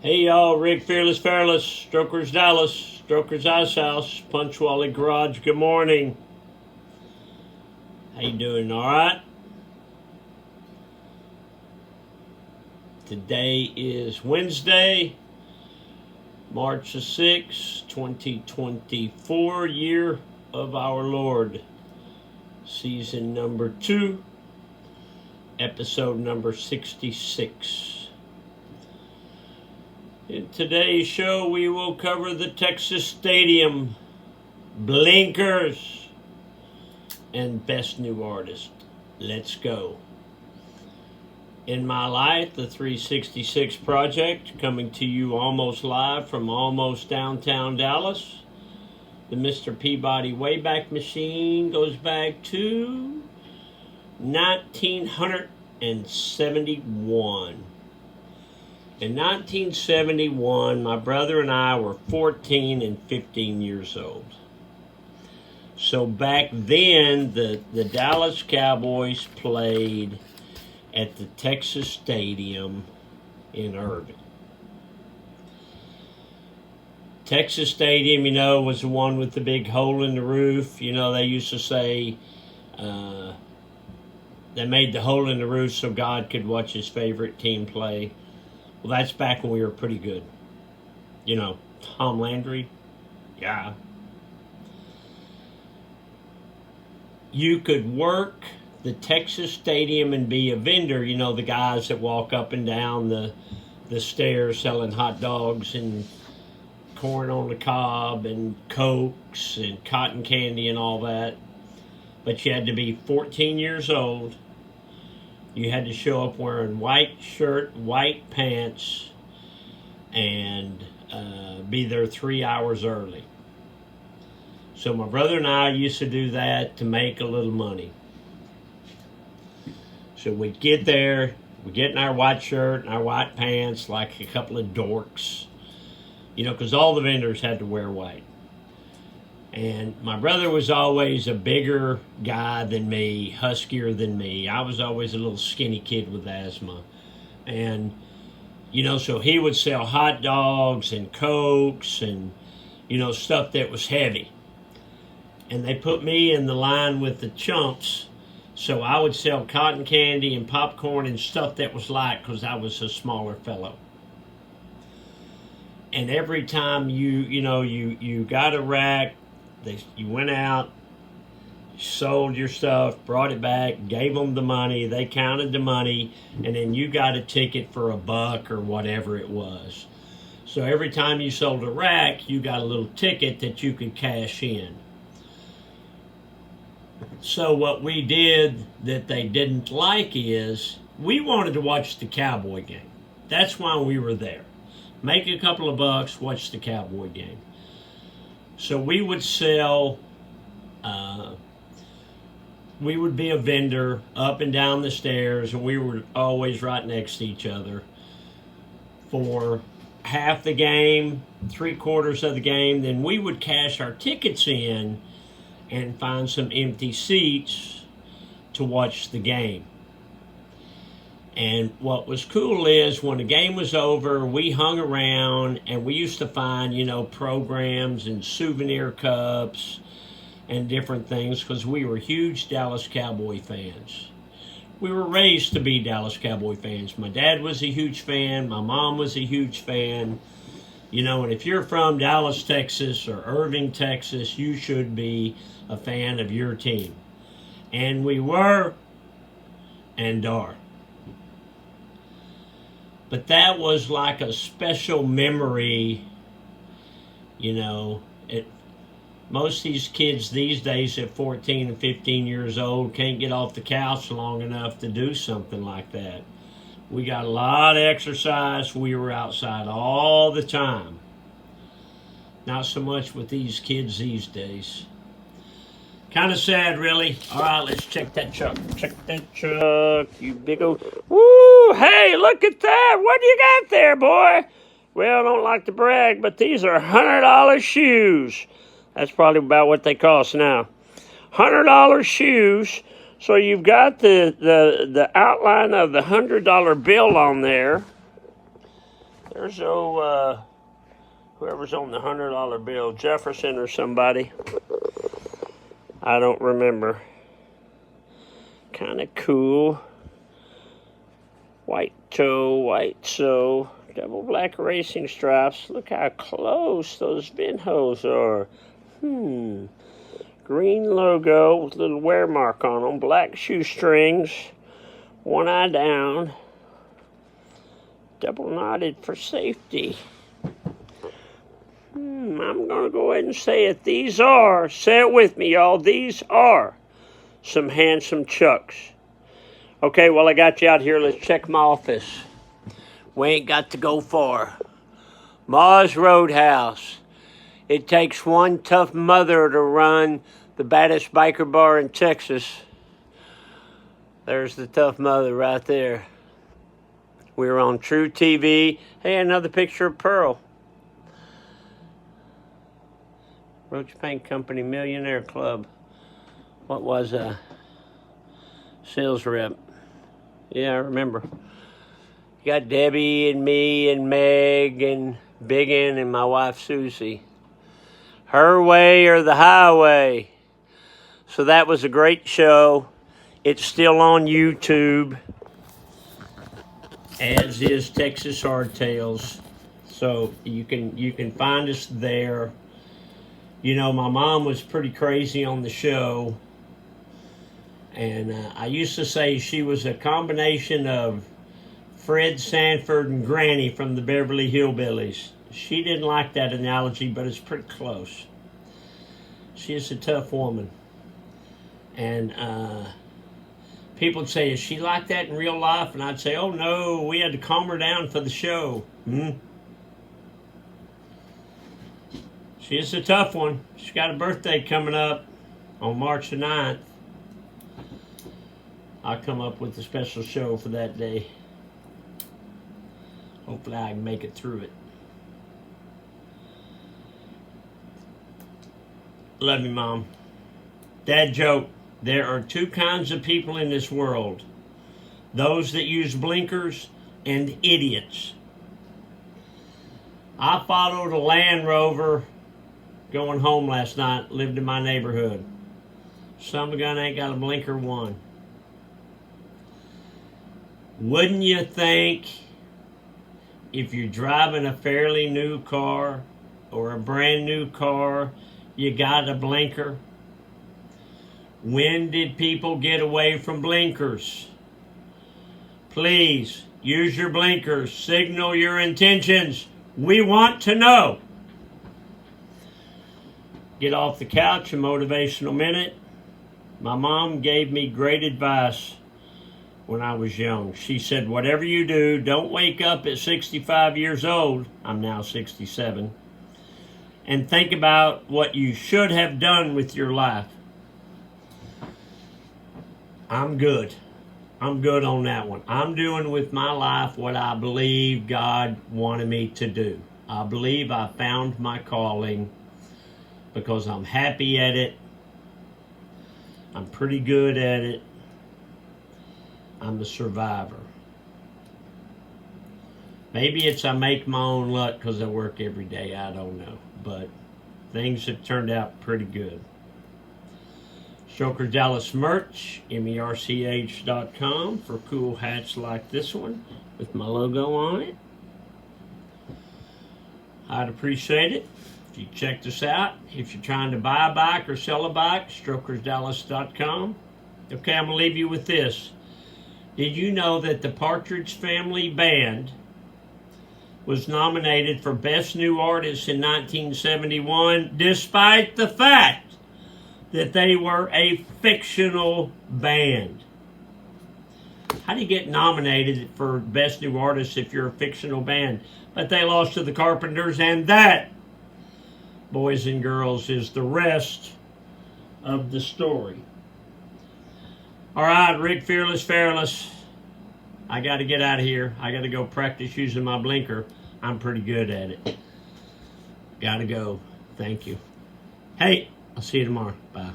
Hey y'all, Rick Fearless, Strokers Dallas, Strokers Ice House, Punch Wally Garage, good morning. How you doing, alright? Today is Wednesday, March the 6th, 2024, year of our Lord. Season number 2, episode number 66. In today's show, we will cover the Texas Stadium, Blinkers, and Best New Artist. Let's go. In My Life, the 366 Project, coming to you almost live from almost downtown Dallas. The Mr. Peabody Wayback Machine goes back to 1971. In 1971, my brother and I were 14 and 15 years old. So back then, the Dallas Cowboys played at the Texas Stadium in Irving. Texas Stadium, was the one with the big hole in the roof. They used to say they made the hole in the roof so God could watch his favorite team play. Well, that's back when we were pretty good. Tom Landry. Yeah. You could work the Texas Stadium and be a vendor. The guys that walk up and down the stairs selling hot dogs and corn on the cob and Cokes and cotton candy and all that. But you had to be 14 years old. You had to show up wearing white shirt, white pants, and be there 3 hours early. So my brother and I used to do that to make a little money. So we'd get there, we'd get in our white shirt and our white pants like a couple of dorks, because all the vendors had to wear white. And my brother was always a bigger guy than me, huskier than me. I was always a little skinny kid with asthma. And, so he would sell hot dogs and Cokes and, stuff that was heavy. And they put me in the line with the chumps. So I would sell cotton candy and popcorn and stuff that was light because I was a smaller fellow. And every time you got a rack, you went out, sold your stuff, brought it back, gave them the money, they counted the money, and then you got a ticket for $1 or whatever it was. So every time you sold a rack, you got a little ticket that you could cash in. So what we did that they didn't like is we wanted to watch the Cowboy game. That's why we were there. Make a couple of bucks, watch the Cowboy game. So we would sell, we would be a vendor up and down the stairs, and we were always right next to each other for half the game, 3/4 of the game. Then we would cash our tickets in and find some empty seats to watch the game. And what was cool is when the game was over, we hung around and we used to find, programs and souvenir cups and different things because we were huge Dallas Cowboy fans. We were raised to be Dallas Cowboy fans. My dad was a huge fan. My mom was a huge fan. And if you're from Dallas, Texas or Irving, Texas, you should be a fan of your team. And we were and are. But that was like a special memory, most of these kids these days at 14 and 15 years old can't get off the couch long enough to do something like that. We got a lot of exercise. We were outside all the time. Not so much with these kids these days. Kind of sad, really. All right, let's check that truck. Check that truck, you big old... Woo! Hey, look at that! What do you got there, boy? Well, I don't like to brag, but these are $100 shoes. That's probably about what they cost now. $100 shoes. So you've got the outline of the $100 bill on there. There's whoever's on the $100 bill, Jefferson or somebody. I don't remember. Kind of cool. White toe, double black racing stripes. Look how close those pinholes are. Green logo with a little wear mark on them. Black shoestrings. One eye down. Double knotted for safety. I'm going to go ahead and say it. These are, say it with me, y'all, these are some handsome Chucks. Okay, well, I got you out here. Let's check my office. We ain't got to go far. Ma's Roadhouse. It takes one tough mother to run the baddest biker bar in Texas. There's the tough mother right there. We're on True TV. Hey, another picture of Pearl. Roach Paint Company Millionaire Club. What was a sales rep? Yeah, I remember. You got Debbie and me and Meg and Biggin and my wife Susie. Her Way or the Highway. So that was a great show. It's still on YouTube, as is Texas Hardtails. So you can find us there. You know, my mom was pretty crazy on the show. And I used to say she was a combination of Fred Sanford and Granny from the Beverly Hillbillies. She didn't like that analogy, but it's pretty close. She's a tough woman. And people would say, is she like that in real life? And I'd say, oh no, we had to calm her down for the show. She's a tough one. She's got a birthday coming up on March the 9th. I'll come up with a special show for that day. Hopefully I can make it through it. Love you, Mom. Dad joke. There are two kinds of people in this world. Those that use blinkers and idiots. I followed a Land Rover going home last night, lived in my neighborhood. Some gun ain't got a blinker one. Wouldn't you think if you're driving a fairly new car or a brand new car, you got a blinker? When did people get away from blinkers? Please, use your blinkers. Signal your intentions. We want to know. Get off the couch, a motivational minute. My mom gave me great advice when I was young. She said, whatever you do, don't wake up at 65 years old. I'm now 67. And think about what you should have done with your life. I'm good. I'm good on that one. I'm doing with my life what I believe God wanted me to do. I believe I found my calling because I'm happy at it. I'm pretty good at it. I'm a survivor. Maybe it's I make my own luck because I work every day. I don't know. But things have turned out pretty good. Strokers Dallas merch, merch.com for cool hats like this one with my logo on it. I'd appreciate it if you checked us out. If you're trying to buy a bike or sell a bike, strokersdallas.com. Okay, I'm going to leave you with this. Did you know that the Partridge Family Band was nominated for Best New Artist in 1971, despite the fact that they were a fictional band? How do you get nominated for Best New Artist if you're a fictional band? But they lost to the Carpenters, and that, boys and girls, is the rest of the story. All right, Rick Fearless. I got to get out of here. I got to go practice using my blinker. I'm pretty good at it. Got to go. Thank you. Hey, I'll see you tomorrow. Bye.